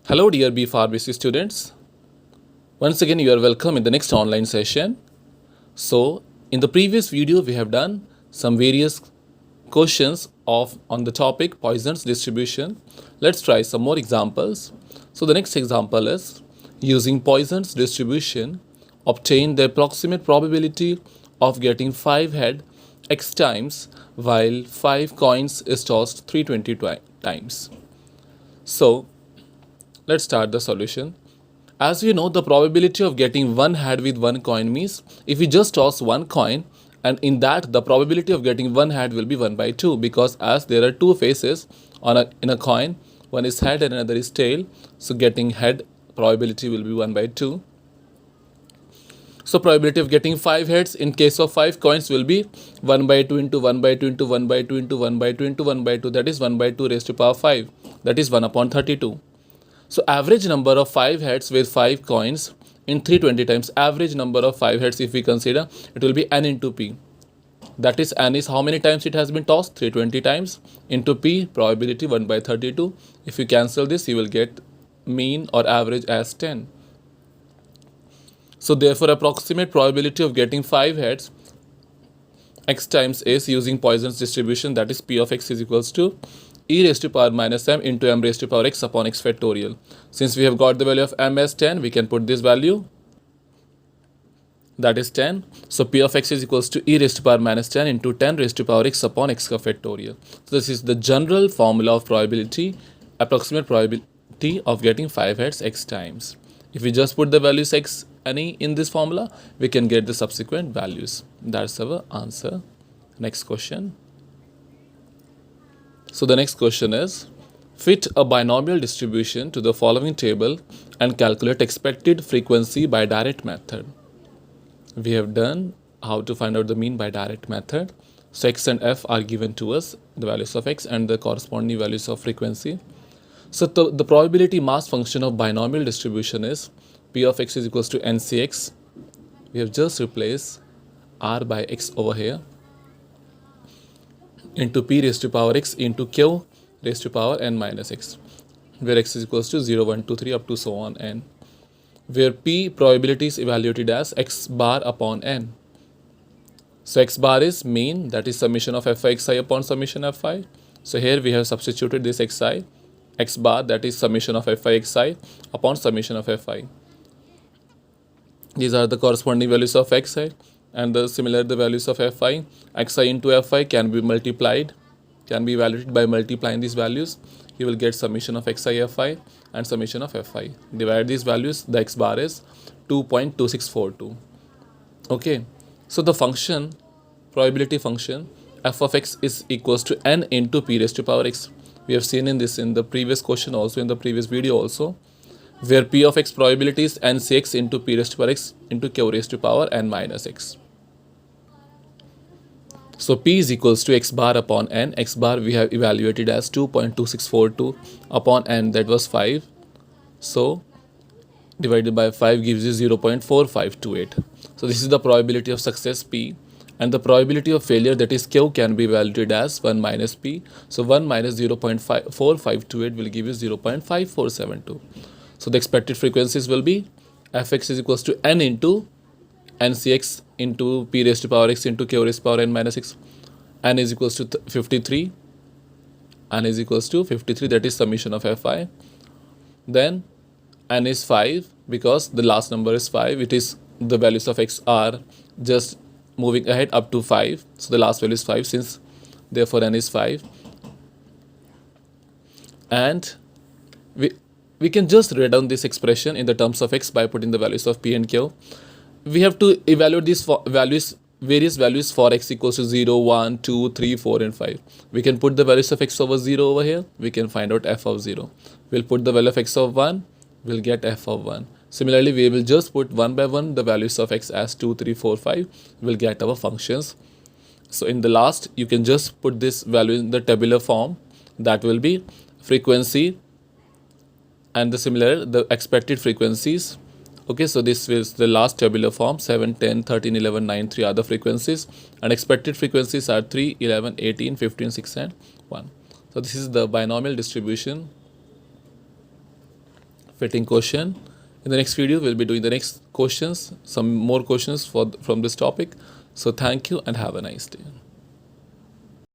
Hello, dear B Pharmacy students. Once again, you are welcome in the next online session. So, in the previous video, we have done some various questions of on the topic Poisson's distribution. Let's try some more examples. So, the next example is using Poisson's distribution, obtain the approximate probability of getting 5 head x times while 5 coins is tossed 320 times. So, let's start the solution. As we know, the probability of getting one head with one coin means if we just toss one coin, and in that the probability of getting one head will be 1 by 2, because as there are two faces in a coin, one is head and another is tail, so getting head probability will be 1 by 2. So probability of getting 5 heads in case of 5 coins will be 1 by 2 into 1 by 2 into 1 by 2 into 1 by 2 into 1 by 2, that is 1 by 2 raised to power 5, that is 1 upon 32. So average number of 5 heads with 5 coins in 320 times, average number of 5 heads if we consider, it will be n into p. That is, n is how many times it has been tossed, 320 times, into p, probability 1 by 32. If you cancel this, you will get mean or average as 10. So therefore, approximate probability of getting 5 heads x times is using Poisson's distribution, that is p of x is equals to e raised to power minus m into m raised to power x upon x factorial. Since we have got the value of m as 10, we can put this value, that is 10. So p of x is equals to e raised to power minus 10 into 10 raised to power x upon x factorial. So this is the general formula of probability, approximate probability of getting 5 heads x times. If we just put the values x any in this formula, we can get the subsequent values. That's our answer. Next question. So the next question is, fit a binomial distribution to the following table and calculate expected frequency by direct method. We have done how to find out the mean by direct method. So x and f are given to us, the values of x and the corresponding values of frequency. So the probability mass function of binomial distribution is p of x is equals to ncx. We have just replaced r by x over here into p raised to power x into q raised to power n minus x, where x is equals to 0, 1, 2, 3 up to so on n, where p probability is evaluated as x bar upon n. So x bar is mean, that is summation of fi xi upon summation fi. So here we have substituted this xi, x bar, that is summation of fi xi upon summation of fi. These are the corresponding values of xi, and the values of fi. Xi into fi can be multiplied, can be evaluated by multiplying these values. You will get summation of xi fi and summation of fi. Divide these values, the x bar is 2.2642. Okay, so the function, probability function, f of x is equals to n into p raised to power x. We have seen in this in the previous question also, in the previous video also, where p of x probability is ncx into p raised to power x into q raised to power n minus x. So p is equals to x bar upon n. X bar we have evaluated as 2.2642 upon n, that was 5. So divided by 5 gives you 0.4528. So this is the probability of success p, and the probability of failure, that is q, can be evaluated as 1 minus p. So 1 minus 0.4528 will give you 0.5472. So the expected frequencies will be fx is equals to n into ncx into p raised to power x into q raised to power n minus x. N is equals to 53. N is equals to 53, that is summation of fi. Then n is 5, because the last number is 5. It is the values of x are just moving ahead up to 5. So the last value is 5, since therefore n is 5. And we can just write down this expression in the terms of x by putting the values of p and q. We have to evaluate these values, various values for x equals to 0, 1, 2, 3, 4 and 5. We can put the values of x over 0 over here. We can find out f of 0. We'll put the value of x of 1. We'll get f of 1. Similarly, we will just put 1 by 1 the values of x as 2, 3, 4, 5. We'll get our functions. So in the last, you can just put this value in the tabular form. That will be frequency and the expected frequencies. Okay, so this is the last tabular form. 7, 10, 13, 11, 9, 3 are the frequencies, and expected frequencies are 3, 11, 18, 15, 6 and 1. So this is the binomial distribution fitting question. In the next video, we'll be doing the next questions, some more questions from this topic. So thank you and have a nice day.